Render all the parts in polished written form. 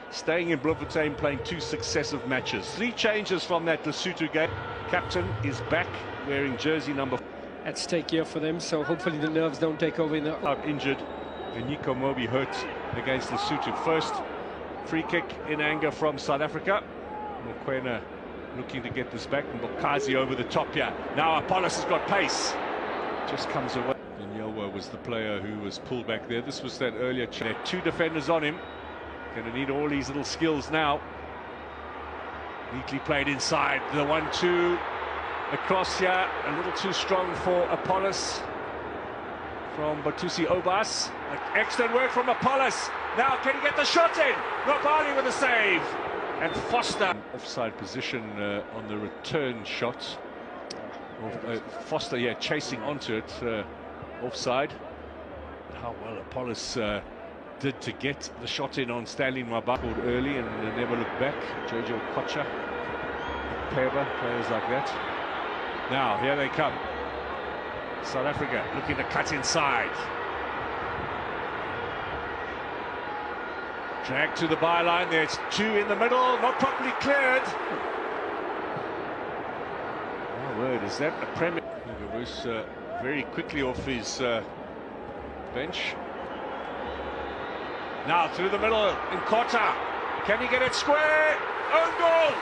staying in Bloemfontein, playing 2 successive matches. 3 changes from that Lesotho game. Captain is back wearing jersey number 4. At stake here for them, so hopefully the nerves don't take over in the... Out injured, and Nico Mobi hurt against Lesotho. First free kick in anger from South Africa. Mokoena looking to get this back, and Bokazi over the top here. Now Apollos has got pace. Just comes away. Nyelwa was the player who was pulled back there. This was that earlier. There are 2 defenders on him. Going to need all these little skills now. Neatly played inside. The 1-2 across here. A little too strong for Apollos from Batusi Obas. Excellent work from Apollos. Now can he get the shot in? Nobali with a save. And Foster. Offside position on the return shot. Foster, yeah, chasing onto it. Offside. How well Apollos did to get the shot in on Stanley Mabako early and never looked back. Jojo Kocha, Peba, players like that. Now, here they come. South Africa looking to cut inside. Drag to the byline. There's 2 in the middle, not properly cleared. Oh, word, is that a Premier? Verwoes very quickly off his bench. Now through the middle, in Kota. Can he get it square? Own goal!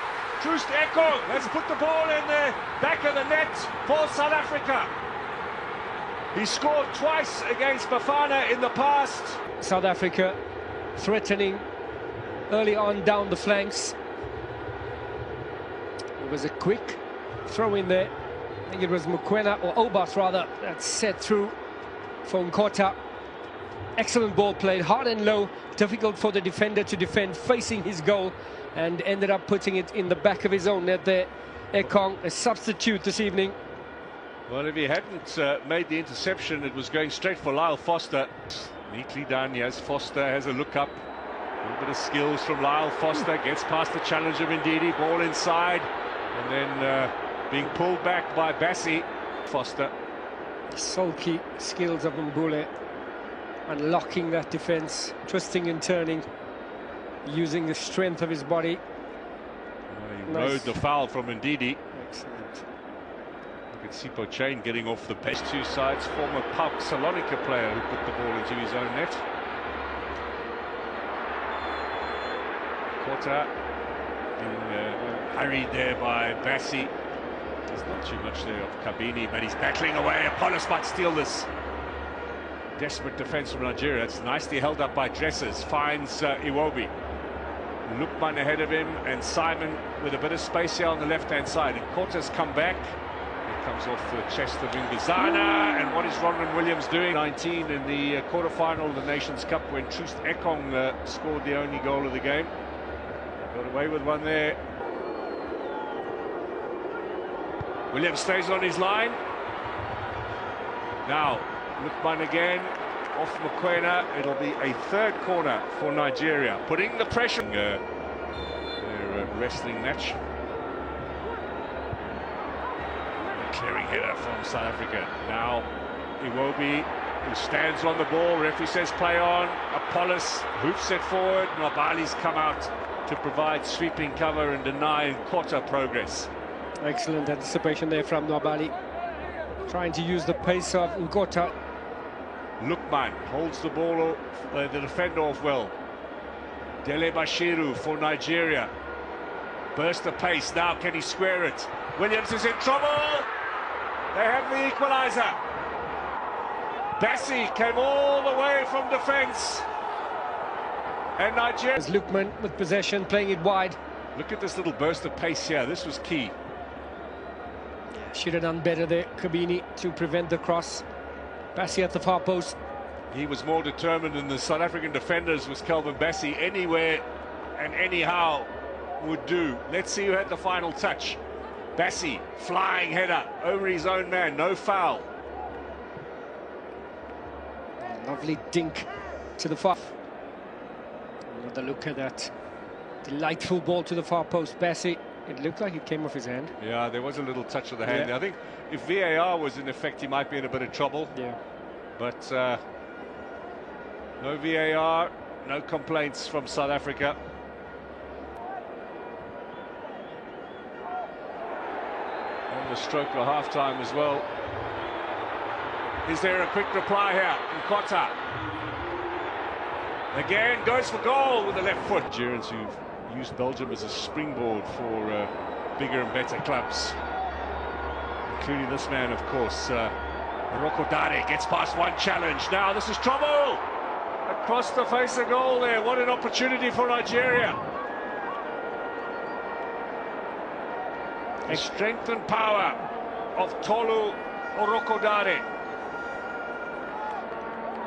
Troost Ekong has put the ball in the back of the net for South Africa. He scored twice against Bafana in the past. South Africa threatening early on down the flanks. It was a quick throw in there. I think it was Mokoena, or Obas rather, that set through for Nkota. Excellent ball played, hard and low, difficult for the defender to defend, facing his goal, and ended up putting it in the back of his own net there. Ekong, a substitute this evening. Well, if he hadn't made the interception, it was going straight for Lyle Foster. Neatly done, yes. Foster has a look up. A little bit of skills from Lyle Foster, gets past the challenge of Ndidi, ball inside, and then being pulled back by Bassi. Foster. Sulky skills of Mbule, unlocking that defence, twisting and turning, using the strength of his body. He rode the foul from Ndidi. Excellent. Look at Sipho Chain getting off the bench. 2 sides, former PAOK Salonika player who put the ball into his own net. Kota being hurried there by Bassi. There's not too much there of Kabini, but he's battling away. Apollos might steal this. Desperate defence from Nigeria. It's nicely held up by Dressers. Finds Iwobi. Lukman ahead of him, and Simon with a bit of space here on the left-hand side. And Kota's come back. It comes off the chest of Ngizana. And what is Ronwen Williams doing? 19 in the quarter-final of the Nations Cup when Troost Ekong scored the only goal of the game. Got away with one there. Williams stays on his line. Now, Lukman again, off Mokoena. It'll be a 3rd corner for Nigeria, putting the pressure. Their wrestling match. A clearing header from South Africa. Now, Iwobi, who stands on the ball. Referee says play on. Apollos hoofs it forward. Nobali's come out to provide sweeping cover and deny Nkota progress. Excellent anticipation there from Nobali, trying to use the pace of Nkota. Lukman holds the ball, the defender off well. Dele Bashiru for Nigeria. Burst of pace, now can he square it? Williams is in trouble! They have the equaliser. Bassi came all the way from defence. And Nigeria... As Lukman with possession, playing it wide. Look at this little burst of pace here, this was key. Should have done better there, Kabini, to prevent the cross. Bassi at the far post. He was more determined than the South African defenders, was Kelvin Bassi. Anywhere and anyhow would do. Let's see who had the final touch. Bassi, flying header over his own man, no foul. Lovely dink to the far. Another look at that delightful ball to the far post. Bassi, it looked like it came off his hand. Yeah, there was a little touch of the hand. Yeah. I think if VAR was in effect, he might be in a bit of trouble. Yeah. But no VAR, no complaints from South Africa. on the stroke of half-time as well. Is there a quick reply here? Nkota again goes for goal with the left foot. Nigerians who've used Belgium as a springboard for bigger and better clubs, including this man, of course. Rokodare gets past one challenge. Now this is trouble across the face of goal there. What an opportunity for Nigeria. The strength and power of Tolu Orokodare.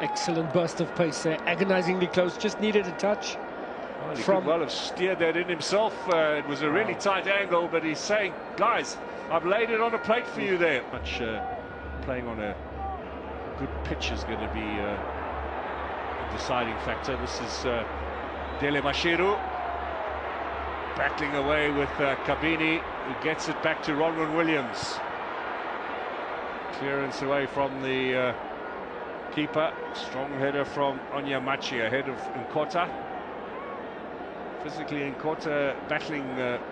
Excellent burst of pace there, agonizingly close, just needed a touch. Well, he could well have steered that in himself. It was a really tight angle, but he's saying, guys, I've laid it on a plate for you there. Much playing on a good pitch is going to be a deciding factor. This is Dele Bashiru battling away with Kabini, who gets it back to Ronwen Williams. Clearance away from the keeper. Strong header from Onyemachi ahead of Nkota. Physically, Nkota battling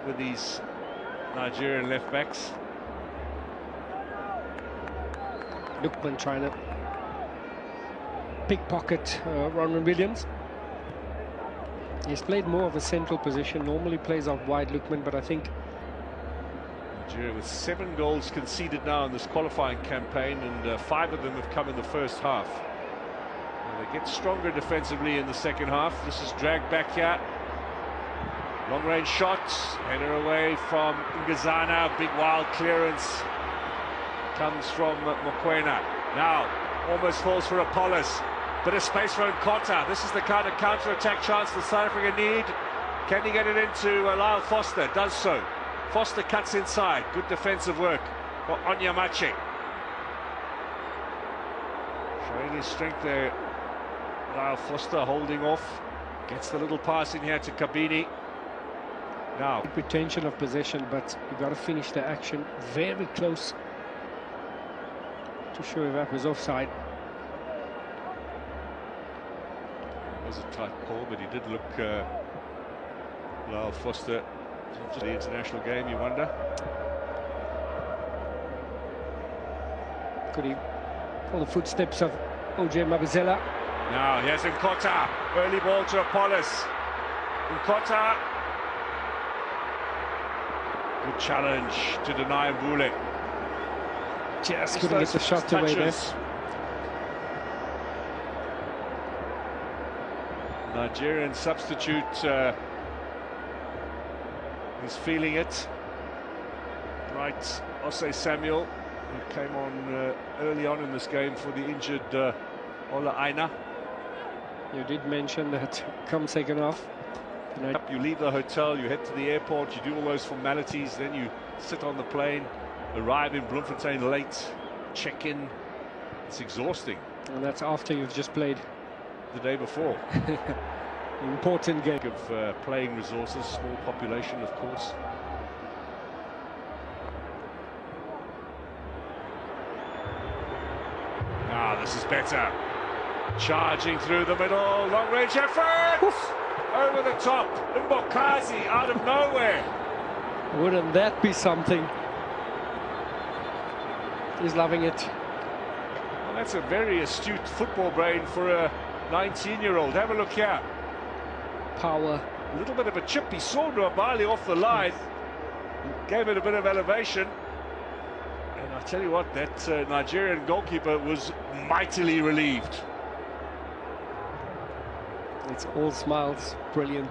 with these Nigerian left backs. Lookman trying to pickpocket Ronwen Williams. He's played more of a central position, normally plays out wide, Lookman, but I think Nigeria with 7 goals conceded now in this qualifying campaign, and 5 of them have come in the first half. And they get stronger defensively in the second half. This is dragged back here. Long-range shots, header away from Ngazana, big wild clearance comes from Mokoena. Now almost falls for Apollos. Bit of space for Nkota. This is the kind of counter-attack chance that South Africa need. Can he get it into Lyle Foster? Does so. Foster cuts inside. Good defensive work for Onyemachi. Showing his strength there. Lyle Foster holding off. Gets the little pass in here to Kabini. Now retention of possession, but you've got to finish the action very close to show if that was offside. It was a tight call, but he did look Lyle Foster into the international game, you wonder. Could he follow the footsteps of O.J. Mabizela? Now here's Nkota, early ball to Apollos. Nkota, good challenge to deny Mbule. Just couldn't get the shot away there. Nigerian substitute is feeling it. Right, Osei Samuel, who came on early on in this game for the injured Ola Aina. You did mention that come second half. You leave the hotel, you head to the airport, you do all those formalities, then you sit on the plane, arrive in Bloemfontein late, check in. It's exhausting. And that's after you've just played the day before. Important game. Of playing resources, small population, of course. Ah, this is better. Charging through the middle, long-range effort! Oof. Over the top, Mbokazi out of nowhere. Wouldn't that be something? He's loving it. Well, that's a very astute football brain for a 19-year-old. Have a look here. Power. A little bit of a chip. He saw Nwabali off the line. Gave it a bit of elevation. And I'll tell you what, that Nigerian goalkeeper was mightily relieved. It's all smiles. Brilliant.